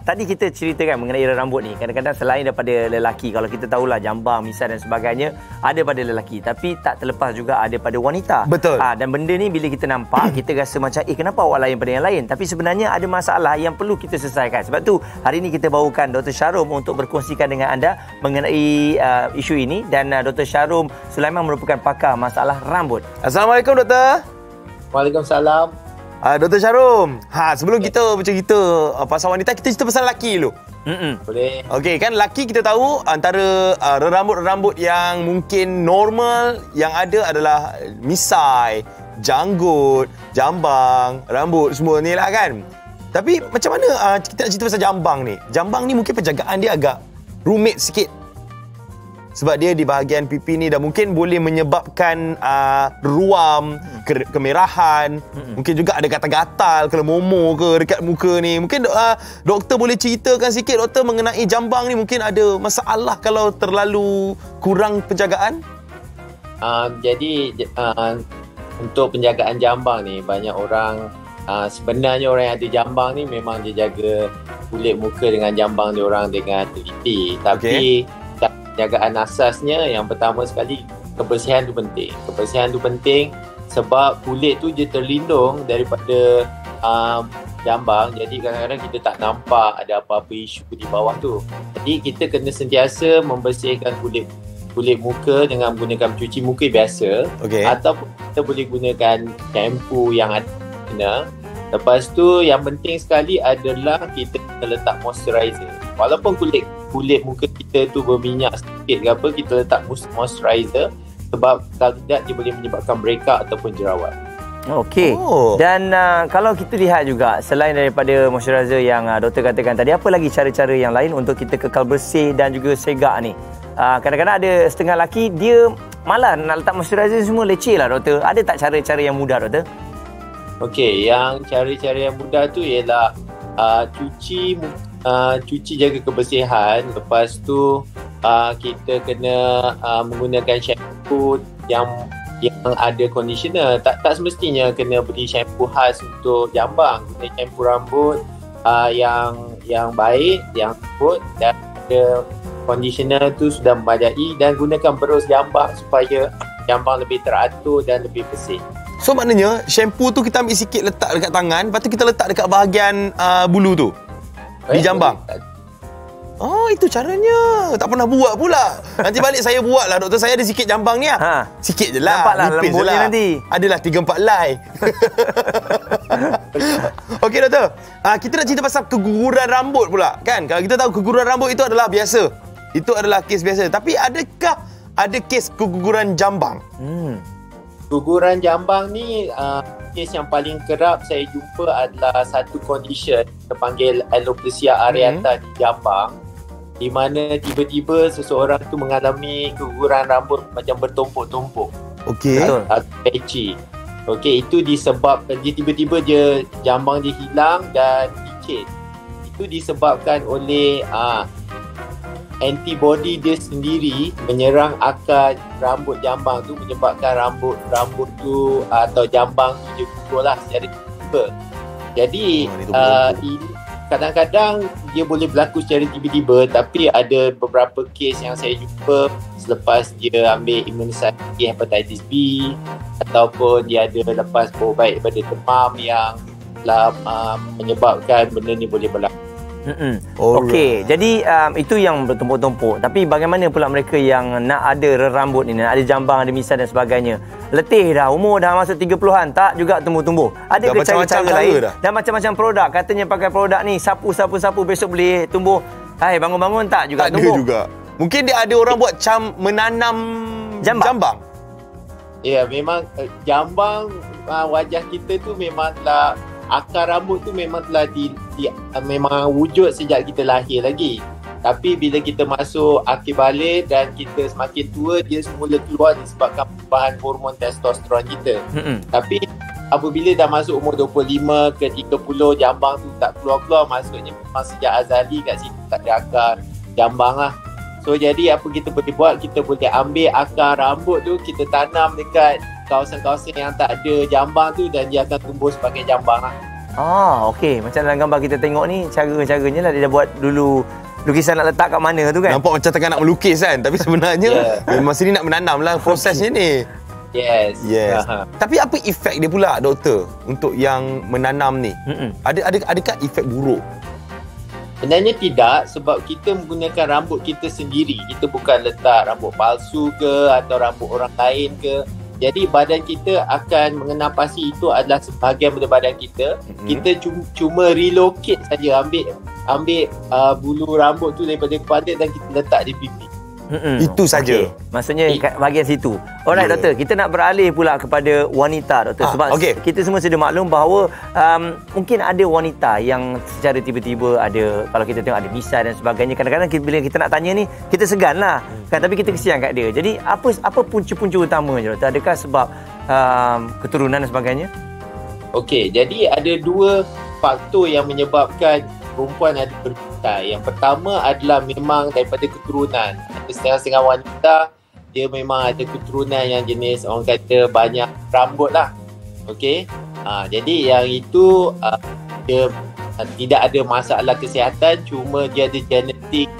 tadi kita ceritakan mengenai rambut ni. Kadang-kadang selain daripada lelaki, kalau kita tahulah jambang, misai dan sebagainya ada pada lelaki, tapi tak terlepas juga ada pada wanita. Betul. Dan benda ni bila kita nampak, kita rasa macam kenapa awak lain pada yang lain? Tapi sebenarnya ada masalah yang perlu kita selesaikan. Sebab tu hari ni kita bawakan Dr. Syarum untuk berkongsikan dengan anda mengenai isu ini, dan Dr. Syarum Sulaiman merupakan pakar masalah rambut. Assalamualaikum doktor. Waalaikumsalam. Dr. Syarum, sebelum kita bercerita pasal wanita, kita cerita pasal lelaki dulu. Boleh. Okey, kan lelaki kita tahu antara rambut-rambut yang mungkin normal yang ada adalah misai, janggut, jambang, rambut semua ni lah kan. Tapi macam mana kita nak cerita pasal jambang ni? Jambang ni mungkin penjagaan dia agak rumit sikit. Sebab dia di bahagian pipi ni dan mungkin boleh menyebabkan ruam, kemerahan. Mungkin juga ada gatal-gatal, kelemomo ke dekat muka ni. Mungkin doktor boleh ceritakan sikit doktor mengenai jambang ni, mungkin ada masalah kalau terlalu kurang penjagaan? Jadi untuk penjagaan jambang ni, banyak orang sebenarnya orang yang ada jambang ni memang dia jaga kulit muka dengan jambang dia orang dengan teliti. Tapi penjagaan asasnya yang pertama sekali, kebersihan tu penting. Kebersihan tu penting sebab kulit tu dia terlindung daripada jambang. Jadi kadang-kadang kita tak nampak ada apa-apa isu di bawah tu. Jadi kita kena sentiasa membersihkan kulit muka dengan menggunakan pencuci muka biasa. Ataupun kita boleh gunakan shampoo yang ada. Lepas tu yang penting sekali adalah kita kena letak moisturizer. Walaupun kulit muka kita tu berminyak sikit ke apa, kita letak moisturizer sebab kalau tidak dia boleh menyebabkan breakout ataupun jerawat. Okey. Dan kalau kita lihat juga selain daripada moisturizer yang doktor katakan tadi, apa lagi cara-cara yang lain untuk kita kekal bersih dan juga segak ni? Kadang-kadang ada setengah lelaki dia malas nak letak moisturizer, semua leceh lah doktor. Ada tak cara-cara yang mudah doktor? Okey, yang cara-cara yang mudah tu ialah cuci jaga kebersihan. Lepas tu kita kena menggunakan shampoo yang ada conditioner. Tak semestinya kena beli shampoo khas untuk jambang. Guna shampoo rambut yang baik, yang lembut dan ada conditioner tu sudah memadai, dan gunakan berus jambang supaya jambang lebih teratur dan lebih bersih. So maknanya shampoo tu kita ambil sikit letak dekat tangan, lepas tu kita letak dekat bahagian bulu tu di jambang. Oh, itu caranya. Tak pernah buat pula. Nanti balik saya buat lah doktor. Saya ada sikit jambang ni lah. Sikit je lah. Nampaklah lembutnya nanti. Adalah 3-4 helai. Okey doktor, kita nak cerita pasal keguguran rambut pula kan. Kalau kita tahu keguguran rambut itu adalah biasa, itu adalah kes biasa. Tapi adakah ada kes keguguran jambang? Guguran jambang ni kes yang paling kerap saya jumpa adalah satu condition terpanggil alopecia areata di jambang, di mana tiba-tiba seseorang tu mengalami keguguran rambut macam bertumpuk-tumpuk. Patchy. Okey, itu disebabkan dia tiba-tiba jambang dia hilang dan licin. Itu disebabkan oleh antibody dia sendiri menyerang akar rambut jambang tu, menyebabkan rambut tu atau jambang tu dia gugur lah secara tiba-tiba. Jadi kadang-kadang dia boleh berlaku secara tiba-tiba, tapi ada beberapa kes yang saya jumpa selepas dia ambil imunisasi hepatitis B ataupun dia ada lepas berubat daripada demam yang menyebabkan benda ni boleh berlaku. Okey, jadi itu yang bertumpuk-tumpuk. Tapi bagaimana pula mereka yang nak ada rambut ni, nak ada jambang, ada misai dan sebagainya? Letih dah, umur dah masuk 30-an, tak juga tumbuh-tumbuh. Ada ke cara-cara lain? Dan macam-macam produk, katanya pakai produk ni, sapu besok boleh tumbuh. Hai, bangun-bangun tak juga tumbuh. Ada juga. Mungkin dia ada orang buat menanam jambang. Ya, memang jambang wajah kita tu memanglah akar rambut tu memang telah memang wujud sejak kita lahir lagi. Tapi bila kita masuk akhir balik dan kita semakin tua, dia semula keluar disebabkan perubahan hormon testosteron kita. Tapi apabila dah masuk umur 25 ke 30, jambang tu tak keluar-keluar, maksudnya memang sejak azali kat situ tak ada akar jambang lah. So jadi apa kita boleh buat, kita boleh ambil akar rambut tu, kita tanam dekat kawasan-kawasan yang tak ada jambang tu dan dia akan tumbuh sebagai jambang lah. Okey. Macam dalam gambar kita tengok ni, cara-caranya lah dia dah buat dulu lukisan nak letak kat mana tu kan. Nampak macam tengah nak melukis kan, tapi sebenarnya memang sini nak menanam lah prosesnya ni. Yes. Tapi apa efek dia pula doktor untuk yang menanam ni? Adakah efek buruk? Sebenarnya tidak, sebab kita menggunakan rambut kita sendiri. Kita bukan letak rambut palsu ke atau rambut orang lain ke. Jadi badan kita akan mengenal pasti itu adalah sebahagian daripada badan kita. Kita cuma relocate saja, ambil bulu rambut tu daripada kepala dan kita letak di pipi. Itu saja. Maksudnya kat bahagian situ. Alright doktor, kita nak beralih pula kepada wanita doktor, sebab kita semua sudah maklum bahawa mungkin ada wanita yang secara tiba-tiba ada, kalau kita tengok ada misai dan sebagainya, kadang-kadang bila kita nak tanya ni kita segan lah kan, tapi kita kesian kat dia. Jadi apa punca-punca utamanya doktor? Adakah sebab keturunan dan sebagainya? Okey, jadi ada dua faktor yang menyebabkan perempuan ada bermisai. Yang pertama adalah memang daripada keturunan. Setengah-setengah wanita dia memang ada keturunan yang jenis orang kata banyak rambut lah. Okey. Jadi yang itu dia tidak ada masalah kesihatan, cuma dia ada genetik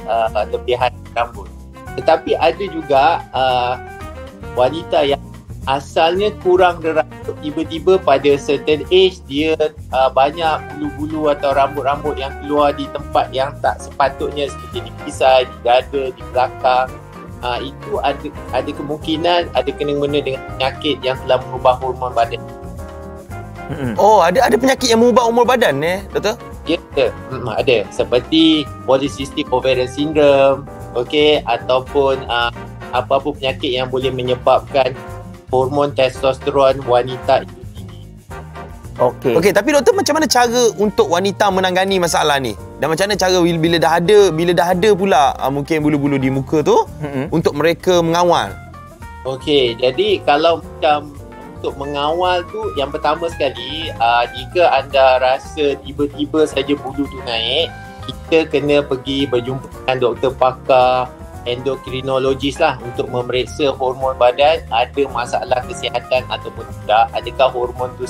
lebihan rambut. Tetapi ada juga wanita yang asalnya kurang rambut, tiba-tiba pada certain age dia banyak bulu-bulu atau rambut-rambut yang keluar di tempat yang tak sepatutnya, seperti di pisai, di dada, di belakang. Itu ada kemungkinan ada kena-mena dengan penyakit yang telah mengubah hormon badan. Ada penyakit yang mengubah hormon badan doktor? Ya, ada, seperti polycystic ovarian syndrome, ataupun apa-apa penyakit yang boleh menyebabkan hormon testosteron wanita itu tinggi. Okey, tapi doktor, macam mana cara untuk wanita menangani masalah ni? Dan macam mana cara bila dah ada pula mungkin bulu-bulu di muka tu untuk mereka mengawal? Okey, jadi kalau macam untuk mengawal tu, yang pertama sekali jika anda rasa tiba-tiba saja bulu tu naik, kita kena pergi berjumpa dengan doktor pakar endokrinologis lah untuk memeriksa hormon badan ada masalah kesihatan ataupun tidak, adakah hormon tu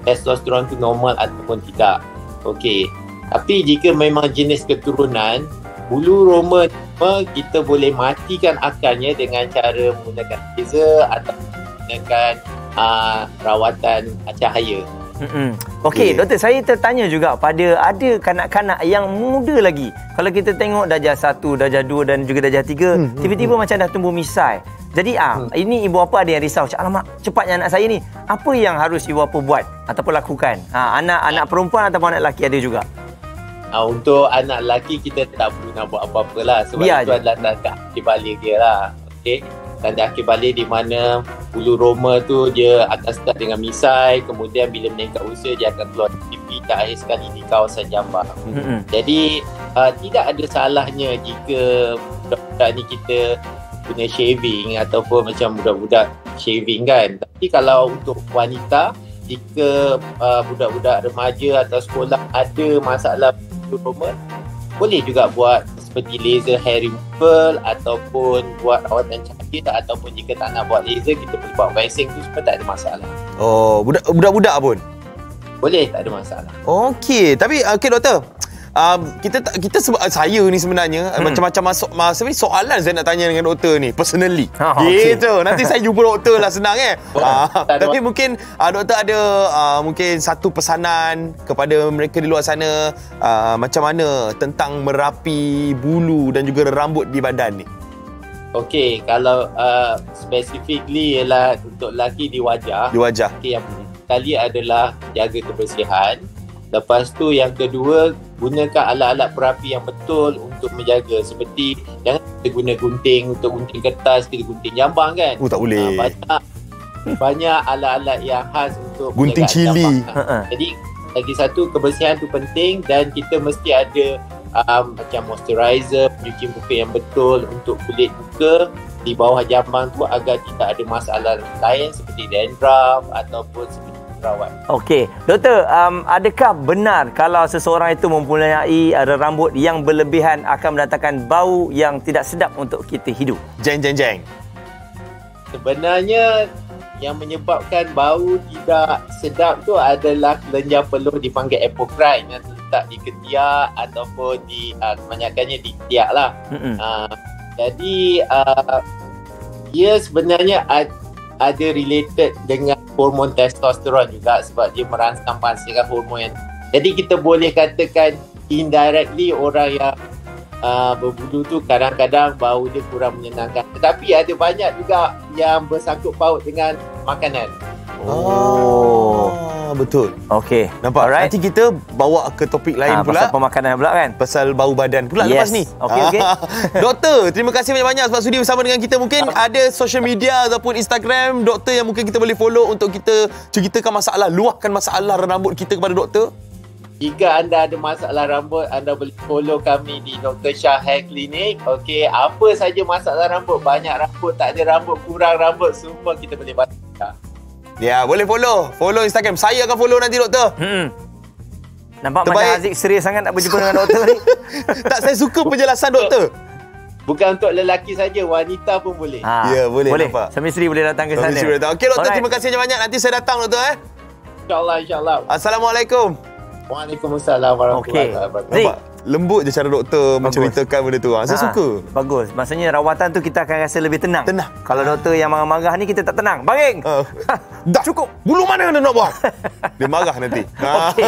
testosteron tu normal ataupun tidak. Okey, tapi jika memang jenis keturunan bulu roma, kita boleh matikan akarnya dengan cara menggunakan laser atau menggunakan rawatan cahaya. Okey, doktor, saya tertanya juga pada ada kanak-kanak yang muda lagi. Kalau kita tengok darjah 1, darjah 2 dan juga darjah 3, tiba-tiba macam dah tumbuh misai. Jadi ini ibu bapa ada yang risau. Alamak, cepatnya anak saya ni. Apa yang harus ibu bapa buat ataupun lakukan? Anak perempuan ataupun anak lelaki ada juga. Untuk anak lelaki kita tak perlu nak buat apa-apa lah, sebab itu adalah tanda akhir balik dia lah. Okey, tanda akhir balik di mana bulu roma tu dia akan start dengan misai, kemudian bila meningkat usia dia akan keluar di pipi dan akhir sekali di kawasan jambang. Jadi tidak ada salahnya jika budak-budak ni kita guna shaving ataupun macam budak-budak shaving kan. Tapi kalau untuk wanita, jika budak-budak remaja atau sekolah ada masalah bulu roma, boleh juga buat seperti laser hair removal ataupun buat rawatan cahaya, ataupun jika tak nak buat laser, kita boleh buat waxing tu semua, tak ada masalah. Budak-budak pun? Boleh, tak ada masalah. Okey, tapi doktor, kita sebab saya ni sebenarnya macam-macam soalan saya nak tanya dengan doktor ni personally. Gitu. Nanti saya jumpa doktor lah, senang tapi mungkin doktor ada mungkin satu pesanan kepada mereka di luar sana macam mana tentang merapi bulu dan juga rambut di badan ni. Okey, kalau specifically ialah untuk lelaki di wajah. Di wajah. Okay, yang kali adalah jaga kebersihan. Lepas tu yang kedua, gunakan alat-alat perapi yang betul untuk menjaga. Seperti jangan kita guna gunting untuk gunting kertas, kita gunting jambang kan. Tak boleh. Banyak alat-alat yang khas untuk gunting cili. Jadi lagi satu, kebersihan tu penting, dan kita mesti ada macam moisturizer, pencuci muka yang betul untuk kulit muka di bawah jambang tu agar tidak ada masalah lain seperti dandruff ataupun seperti perawat. Okey, doktor, adakah benar kalau seseorang itu mempunyai rambut yang berlebihan akan mendatangkan bau yang tidak sedap untuk kita hidup? Jeng. Sebenarnya yang menyebabkan bau tidak sedap tu adalah kelenjar peluh dipanggil apocrine yang terletak di ketiak ataupun di kebanyakannya di ketiak lah. Jadi dia sebenarnya ada related dengan hormon testosteron juga sebab dia merangsang panaskan hormon yang. Jadi kita boleh katakan indirectly orang yang berbulu tu kadang-kadang bau dia kurang menyenangkan. Tetapi ada banyak juga yang bersangkut paut dengan makanan. Betul. Okey. Nampak? Alright. Nanti kita bawa ke topik lain pula. Pasal pemakanan pula kan? Pasal bau badan pula lepas ni. Okey. Doktor, terima kasih banyak-banyak sebab sudi bersama dengan kita. Mungkin ada social media ataupun Instagram doktor yang mungkin kita boleh follow untuk kita ceritakan masalah, luahkan masalah rambut kita kepada doktor. Jika anda ada masalah rambut, anda boleh follow kami di Dr. Shah Hair Clinic. Okey, apa saja masalah rambut, banyak rambut, tak ada rambut, kurang rambut, semua kita boleh bantu. Ya, boleh follow. Follow Instagram. Saya akan follow nanti doktor. Nampak Terbaik. macam Haziq serius sangat nak berjumpa dengan doktor ni. Tak, saya suka penjelasan doktor. Bukan untuk lelaki saja, wanita pun boleh. Ya, boleh, nampak. Suami isteri boleh datang ke sana. Okey doktor, terima kasih banyak. Nanti saya datang doktor. InsyaAllah. Assalamualaikum. Waalaikumsalam warahmatullahi wabarakatuh. Nampak? Lembut je cara doktor menceritakan benda tu. Saya suka. Bagus. Maksudnya rawatan tu kita akan rasa lebih tenang. Tenang. Kalau doktor yang marah-marah ni kita tak tenang. Banging. Dah cukup. Bulu mana anda nak buang? Dia marah nanti. Okey.